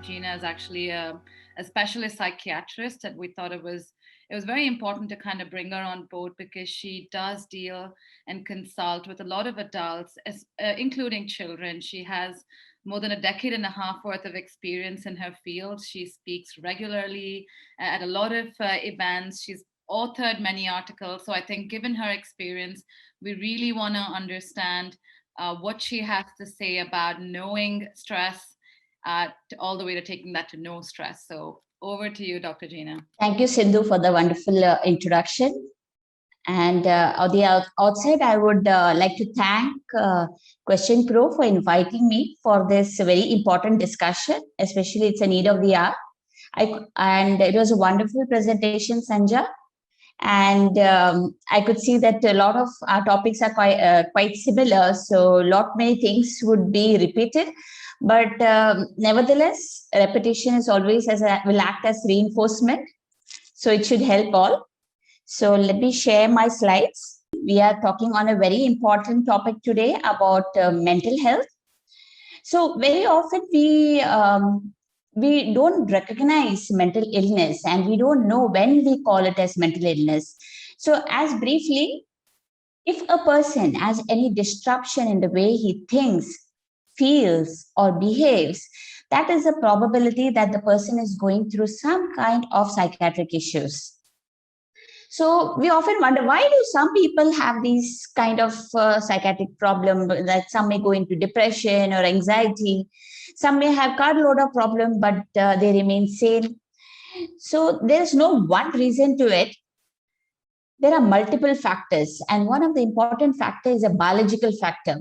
Jeena is actually a specialist psychiatrist, and we thought it was very important to kind of bring her on board because she does deal and consult with a lot of adults, including children. She has more than a decade and a half worth of experience in her field. She speaks regularly at a lot of events. She's authored many articles. So I think, given her experience, we really want to understand what she has to say about knowing stress, all the way to taking that to no stress. So over to you, Dr. Jeena. Thank you, Sindhu, for the wonderful introduction. And on the outside, I would like to thank Question Pro for inviting me for this very important discussion, especially it's a need of the hour. And it was a wonderful presentation, Sanja. And I could see that a lot of our topics are quite similar. So many things would be repeated. But nevertheless, repetition is always will act as reinforcement. So it should help all. So let me share my slides. We are talking on a very important topic today about mental health. So very often we don't recognize mental illness and we don't know when we call it as mental illness. So as briefly, if a person has any disruption in the way he thinks, feels, or behaves, that is a probability that the person is going through some kind of psychiatric issues. So we often wonder, why do some people have these kind of psychiatric problem, that some may go into depression or anxiety, some may have cardiology problem, but they remain sane. So there is no one reason to it. There are multiple factors, and one of the important factors is a biological factor.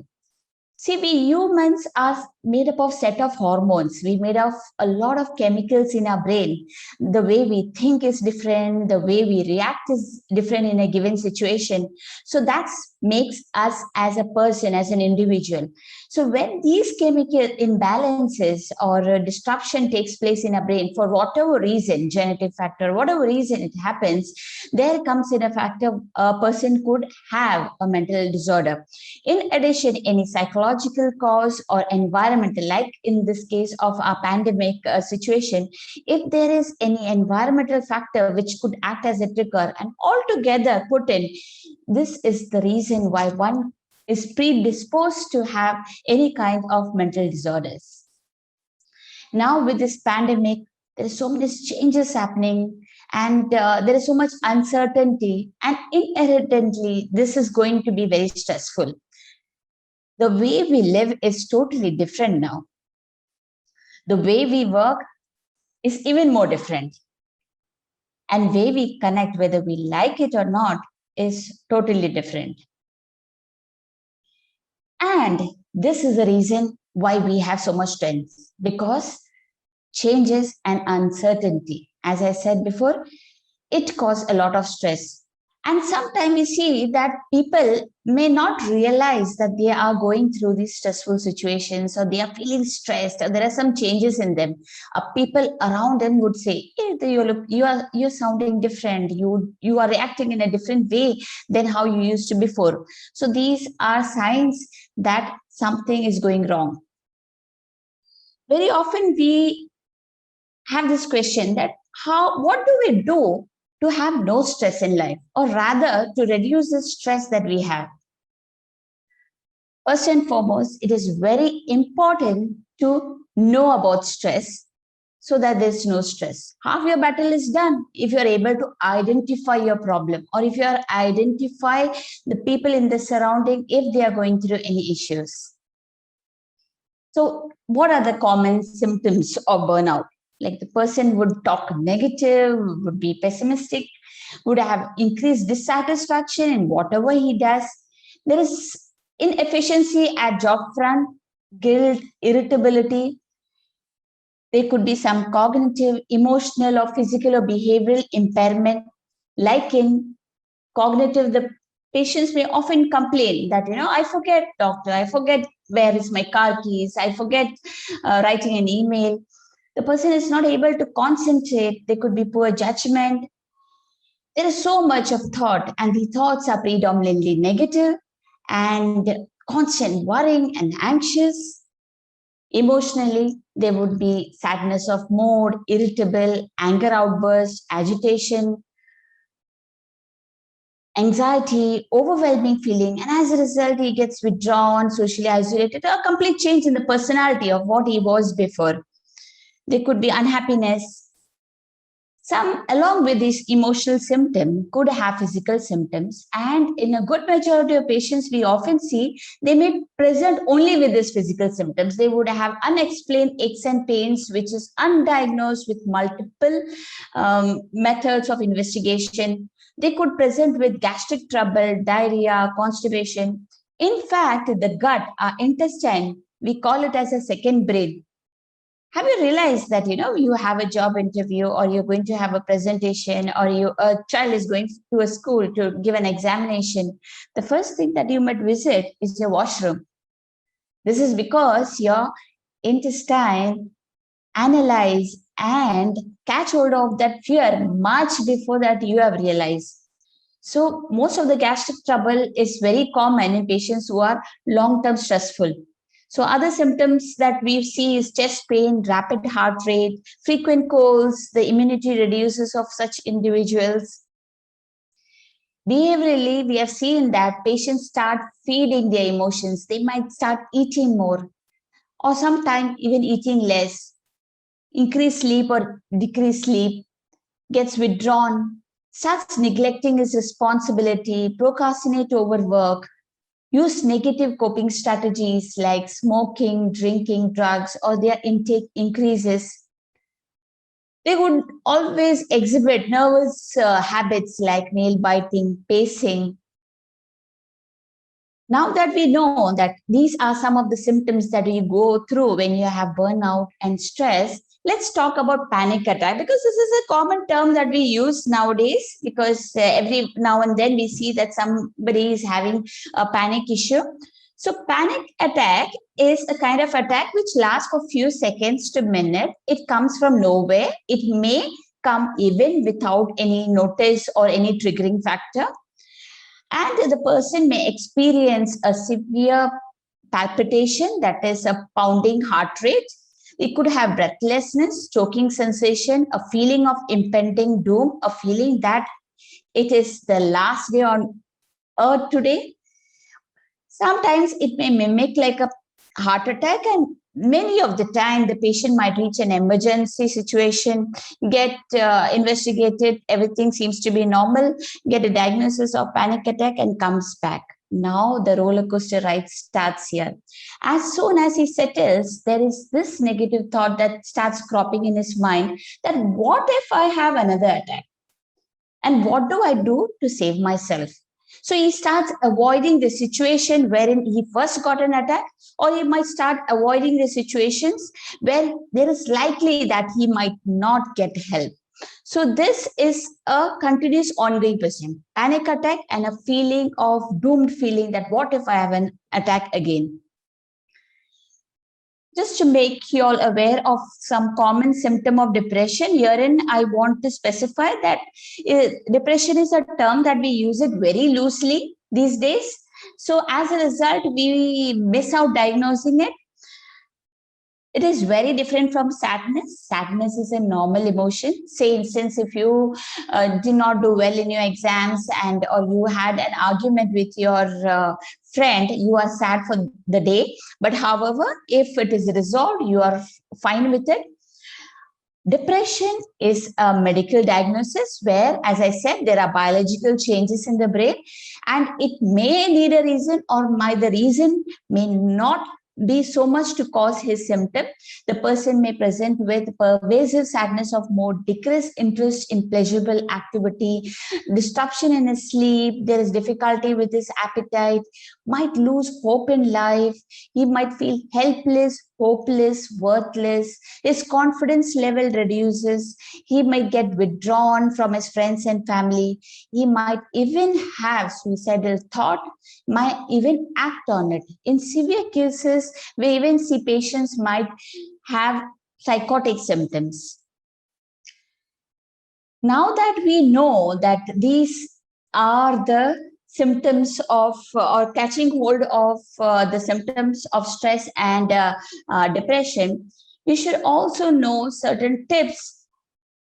See, we humans are made up of set of hormones. We're made of a lot of chemicals in our brain. The way we think is different. The way we react is different in a given situation. So that makes us as a person, as an individual. So when these chemical imbalances or disruption takes place in our brain, for whatever reason, genetic factor, whatever reason it happens, there comes in a factor a person could have a mental disorder. In addition, any psychological cause or environmental, like in this case of our pandemic situation, if there is any environmental factor which could act as a trigger, and altogether put in, this is the reason why one is predisposed to have any kind of mental disorders. Now with this pandemic, there is so many changes happening, and there is so much uncertainty, and inherently this is going to be very stressful. The way we live is totally different now. The way we work is even more different. And way we connect, whether we like it or not, is totally different. And this is the reason why we have so much stress, because changes and uncertainty, as I said before, it causes a lot of stress. And sometimes we see that people may not realize that they are going through these stressful situations, or they are feeling stressed, or there are some changes in them. People around them would say, hey, you're sounding different. You are reacting in a different way than how you used to before. So these are signs that something is going wrong. Very often we have this question that what do we do to have no stress in life, or rather to reduce the stress that we have? First and foremost, it is very important to know about stress so that there's no stress. Half your battle is done if you're able to identify your problem, or if you are identify the people in the surrounding if they are going through any issues. So what are the common symptoms of burnout? Like the person would talk negative, would be pessimistic, would have increased dissatisfaction in whatever he does. There is inefficiency at job front, guilt, irritability. There could be some cognitive, emotional, or physical or behavioral impairment. Like in cognitive, the patients may often complain that, I forget, doctor, I forget where is my car keys, I forget writing an email. The person is not able to concentrate. There could be poor judgment. There is so much of thought, and the thoughts are predominantly negative and constant worrying and anxious. Emotionally, there would be sadness of mood, irritable, anger outburst, agitation, anxiety, overwhelming feeling, and as a result, he gets withdrawn, socially isolated, a complete change in the personality of what he was before. There could be unhappiness. Some, along with these emotional symptoms, could have physical symptoms. And in a good majority of patients, we often see they may present only with these physical symptoms. They would have unexplained aches and pains, which is undiagnosed with multiple methods of investigation. They could present with gastric trouble, diarrhea, constipation. In fact, the gut, our intestine, we call it as a second brain. Have you realized that you have a job interview, or you're going to have a presentation, or a child is going to a school to give an examination? The first thing that you might visit is your washroom. This is because your intestine analyze and catch hold of that fear much before that you have realized. So most of the gastric trouble is very common in patients who are long-term stressful. So other symptoms that we see is chest pain, rapid heart rate, frequent colds, the immunity reduces of such individuals. Behaviorally, we have seen that patients start feeding their emotions. They might start eating more, or sometimes even eating less, increase sleep or decrease sleep, gets withdrawn, starts neglecting his responsibility, procrastinate overwork, use negative coping strategies like smoking, drinking, drugs, or their intake increases. They would always exhibit nervous habits like nail biting, pacing. Now that we know that these are some of the symptoms that you go through when you have burnout and stress, let's talk about panic attack, because this is a common term that we use nowadays, because every now and then we see that somebody is having a panic issue. So panic attack is a kind of attack which lasts for a few seconds to minute. It comes from nowhere. It may come even without any notice or any triggering factor. And the person may experience a severe palpitation, that is a pounding heart rate. It could have breathlessness, choking sensation, a feeling of impending doom, a feeling that it is the last day on earth today. Sometimes it may mimic like a heart attack, and many of the time the patient might reach an emergency situation, get investigated, everything seems to be normal, get a diagnosis of panic attack and comes back. Now the roller coaster ride starts here. As soon as he settles, there is this negative thought that starts cropping in his mind, that what if I have another attack? And what do I do to save myself? So he starts avoiding the situation wherein he first got an attack, or he might start avoiding the situations where there is likely that he might not get help. So this is a continuous ongoing person, panic attack and a feeling of doomed feeling that what if I have an attack again? Just to make you all aware of some common symptom of depression, herein I want to specify that depression is a term that we use it very loosely these days. So as a result, we miss out diagnosing it. It is very different from sadness. Sadness is a normal emotion. Say, instance, if you did not do well in your exams, and or you had an argument with your friend, you are sad for the day. But however, if it is resolved, you are fine with it. Depression is a medical diagnosis where, as I said, there are biological changes in the brain, and it may need a reason, or the reason may not be so much to cause his symptom. The person may present with pervasive sadness of mood, decreased interest in pleasurable activity, disruption in his sleep, there is difficulty with his appetite, might lose hope in life, he might feel helpless, hopeless, worthless, his confidence level reduces, he might get withdrawn from his friends and family, he might even have suicidal thought, might even act on it. In severe cases, we even see patients might have psychotic symptoms. Now that we know that these are the symptoms of or catching hold of the symptoms of stress and depression, you should also know certain tips.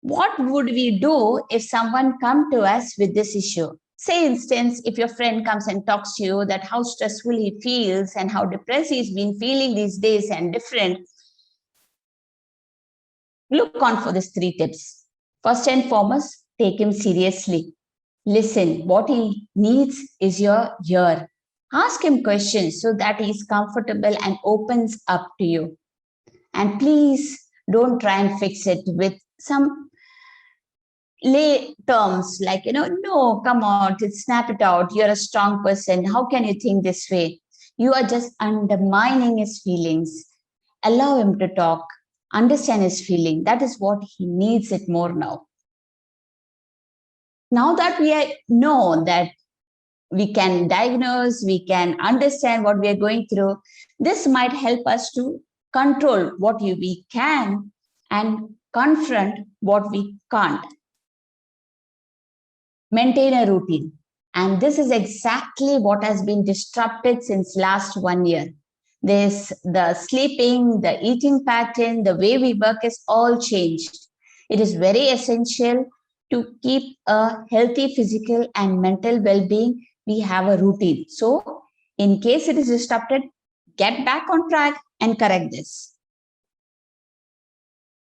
What would we do if someone come to us with this issue? Say, instance, if your friend comes and talks to you that how stressful he feels and how depressed he's been feeling these days and different, look on for these three tips. First and foremost, take him seriously. Listen, what he needs is your ear. Ask him questions so that he's comfortable and opens up to you. And please don't try and fix it with some lay terms like, no, come on, snap it out. You're a strong person. How can you think this way? You are just undermining his feelings. Allow him to talk, understand his feeling. That is what he needs it more now. Now that we know that we can diagnose, we can understand what we are going through, this might help us to control what we can and confront what we can't. Maintain a routine. And this is exactly what has been disrupted since last 1 year. The sleeping, the eating pattern, the way we work is all changed. It is very essential to keep a healthy physical and mental well-being. We have a routine. So in case it is disrupted, get back on track and correct this.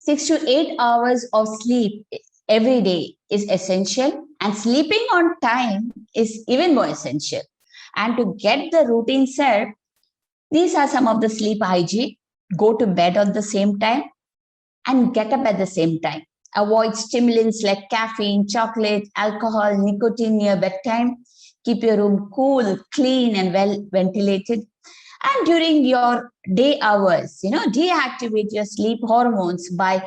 6 to 8 hours of sleep every day is essential, and sleeping on time is even more essential. And to get the routine set, these are some of the sleep hygiene. Go to bed at the same time and get up at the same time. Avoid stimulants like caffeine, chocolate, alcohol, nicotine near bedtime. Keep your room cool, clean, and well ventilated. And during your day hours, deactivate your sleep hormones by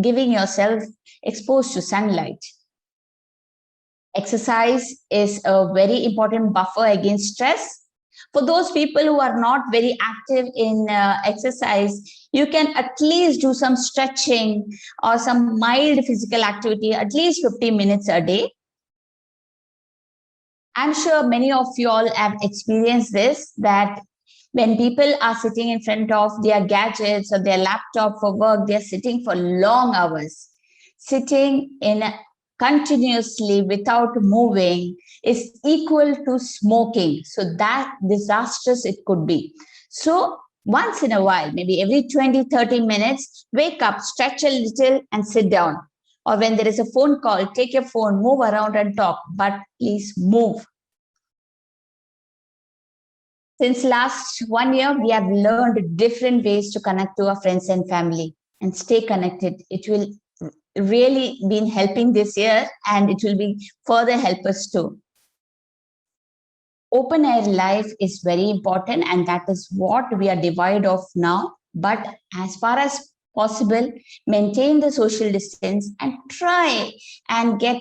giving yourself exposed to sunlight. Exercise is a very important buffer against stress. For those people who are not very active in exercise, you can at least do some stretching or some mild physical activity, at least 15 minutes a day. I'm sure many of you all have experienced this, that when people are sitting in front of their gadgets or their laptop for work, they're sitting for long hours. Sitting in continuously without moving is equal to smoking. So that disastrous it could be. So once in a while, maybe every 20, 30 minutes, wake up, stretch a little and sit down. Or when there is a phone call, take your phone, move around and talk, but please move. Since last 1 year, we have learned different ways to connect to our friends and family and stay connected. It will really been helping this year, and it will be further help us too. Open air life is very important, and that is what we are devoid of now. But as far as possible, maintain the social distance and try and get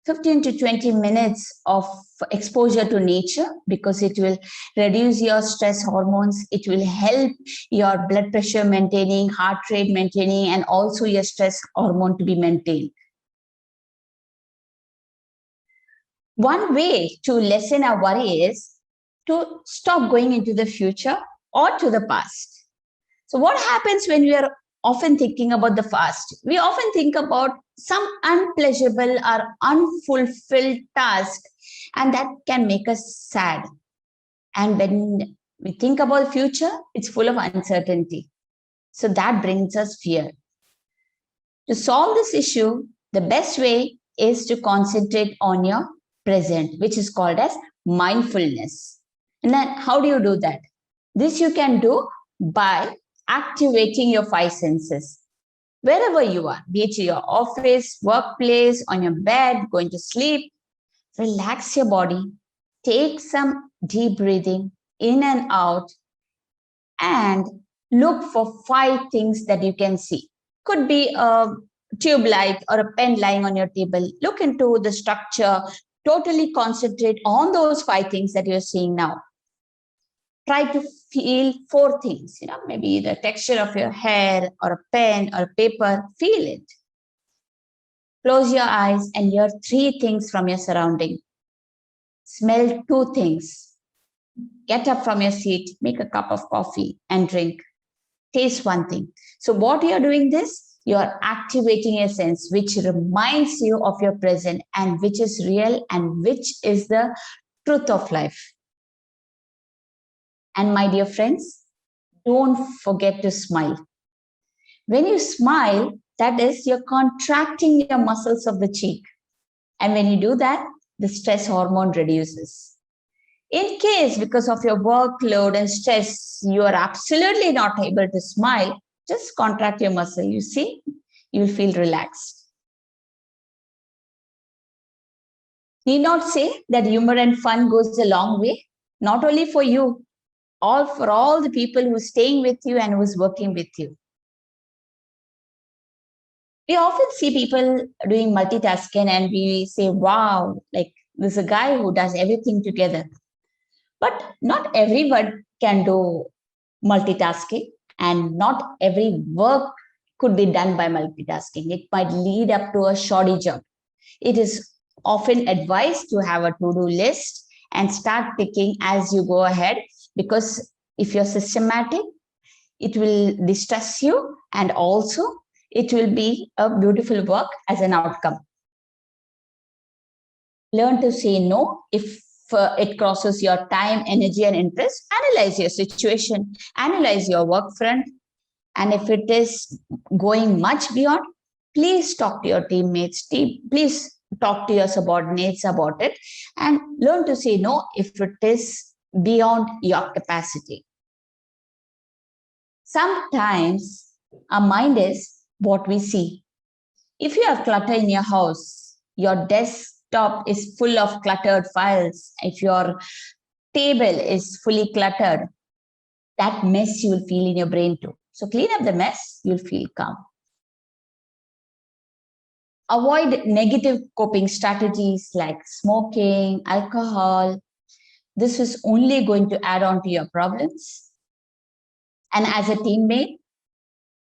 15 to 20 minutes of exposure to nature, because it will reduce your stress hormones. It will help your blood pressure maintaining, heart rate maintaining, and also your stress hormone to be maintained. One way to lessen our worry is to stop going into the future or to the past. So what happens when we are often thinking about the past? We often think about some unpleasurable or unfulfilled task, and that can make us sad. And when we think about the future, it's full of uncertainty. So that brings us fear. To solve this issue, the best way is to concentrate on your present, which is called as mindfulness. And then how do you do that? This you can do by activating your five senses. Wherever you are, be it your office, workplace, on your bed, going to sleep, relax your body, take some deep breathing in and out, and look for 5 things that you can see. Could be a tube light or a pen lying on your table. Look into the structure, totally concentrate on those 5 things that you're seeing now. Try to feel 4 things, maybe the texture of your hair or a pen or a paper, feel it. Close your eyes and hear 3 things from your surrounding. smell two things. Get up from your seat, make a cup of coffee and drink. Taste one thing. So what you're doing this, you're activating a sense which reminds you of your present and which is real and which is the truth of life. And my dear friends, don't forget to smile. When you smile, that is, you're contracting your muscles of the cheek. And when you do that, the stress hormone reduces. In case because of your workload and stress, you are absolutely not able to smile, just contract your muscle. You see, you will feel relaxed. Need not say that humor and fun goes a long way, not only for you, for all the people who are staying with you and who's working with you. We often see people doing multitasking and we say, wow, like there's a guy who does everything together. But not everyone can do multitasking, and not every work could be done by multitasking. It might lead up to a shoddy job. It is often advised to have a to-do list and start picking as you go ahead, because if you're systematic, it will distress you and also it will be a beautiful work as an outcome. Learn to say no if it crosses your time, energy, and interest. Analyze your situation, analyze your work front, and if it is going much beyond, please talk to your teammates, please talk to your subordinates about it, and learn to say no if it is beyond your capacity. Sometimes our mind is what we see. If you have clutter in your house, your desktop is full of cluttered files, if your table is fully cluttered, that mess you will feel in your brain too. So clean up the mess, you'll feel calm. Avoid negative coping strategies like smoking, alcohol. This is only going to add on to your problems. And as a teammate,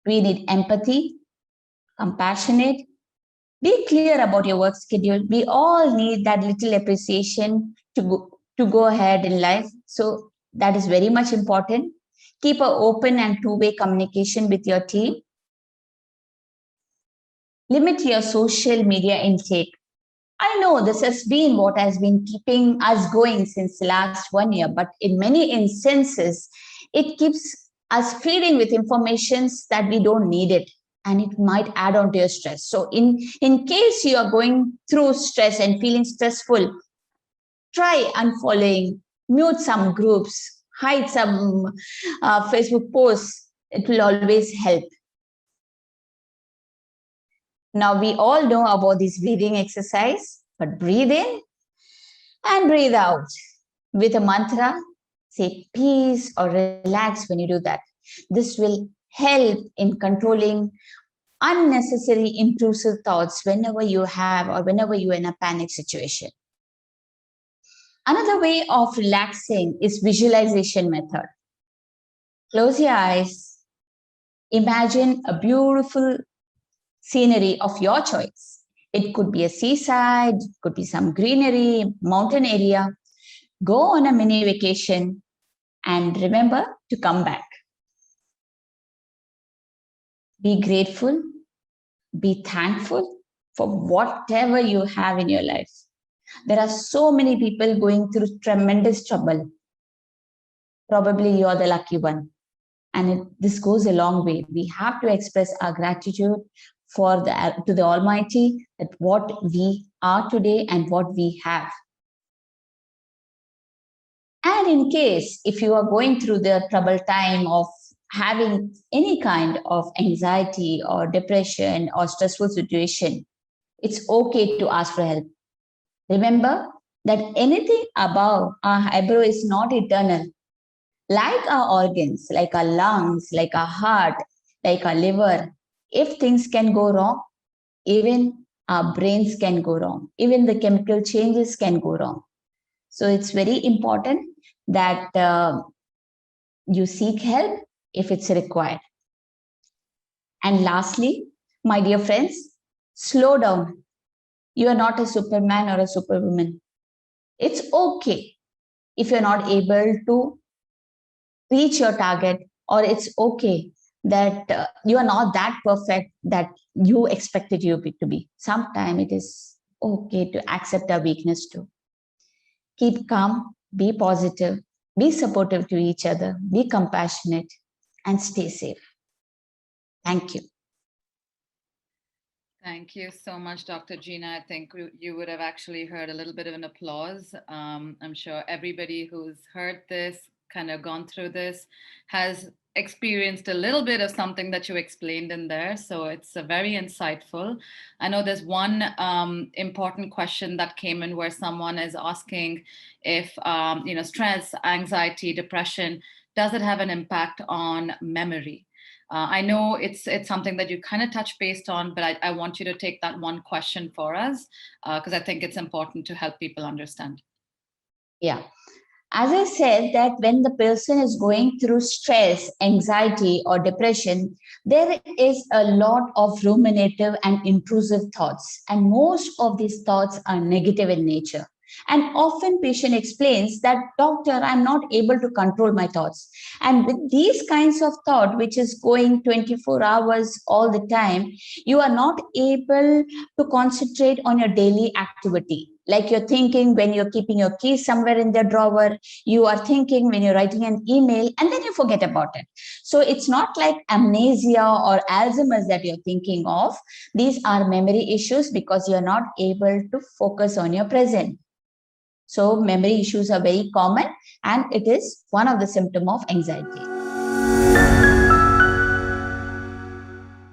we need empathy, compassionate. Be clear about your work schedule. We all need that little appreciation to go ahead in life. So that is very much important. Keep an open and two-way communication with your team. Limit your social media intake. I know this has been what has been keeping us going since the last 1 year, but in many instances, it keeps us feeding with informations that we don't need it, and it might add on to your stress. So in case you are going through stress and feeling stressful, try unfollowing, mute some groups, hide some Facebook posts. It will always help. Now, we all know about this breathing exercise, but breathe in and breathe out. With a mantra, say peace or relax when you do that. This will help in controlling unnecessary intrusive thoughts whenever you have or whenever you're in a panic situation. Another way of relaxing is visualization method. Close your eyes. Imagine a beautiful scenery of your choice. It could be a seaside, it could be some greenery, mountain area. Go on a mini vacation and remember to come back. Be grateful, be thankful for whatever you have in your life. There are so many people going through tremendous trouble. Probably you're the lucky one. And this goes a long way. We have to express our gratitude to the Almighty that what we are today and what we have. And in case if you are going through the trouble time of having any kind of anxiety or depression or stressful situation, it's okay to ask for help. Remember that anything above our eyebrow is not eternal. Like our organs, like our lungs, like our heart, like our liver, if things can go wrong, even our brains can go wrong. Even the chemical changes can go wrong. So it's very important that you seek help if it's required. And lastly, my dear friends, slow down. You are not a Superman or a Superwoman. It's okay if you're not able to reach your target, or it's okay that you are not that perfect that you expected you to be. Sometimes it is okay to accept our weakness too. Keep calm, be positive, be supportive to each other, be compassionate, and stay safe. Thank you. Thank you so much, Dr. Jeena. I think you would have actually heard a little bit of an applause. I'm sure everybody who's heard this, kind of gone through this, has experienced a little bit of something that you explained in there. So it's very insightful. I know there's one important question that came in where someone is asking if, stress, anxiety, depression, does it have an impact on memory? I know it's something that you kind of touch based on, but I want you to take that one question for us because I think it's important to help people understand. Yeah. As I said, that when the person is going through stress, anxiety, or depression, there is a lot of ruminative and intrusive thoughts. And most of these thoughts are negative in nature. And often patient explains that, doctor, I'm not able to control my thoughts. And with these kinds of thought, which is going 24 hours all the time, you are not able to concentrate on your daily activity. Like you're thinking when you're keeping your keys somewhere in the drawer, you are thinking when you're writing an email, and then you forget about it. So it's not like amnesia or Alzheimer's that you're thinking of. These are memory issues because you're not able to focus on your present. So memory issues are very common, and it is one of the symptoms of anxiety.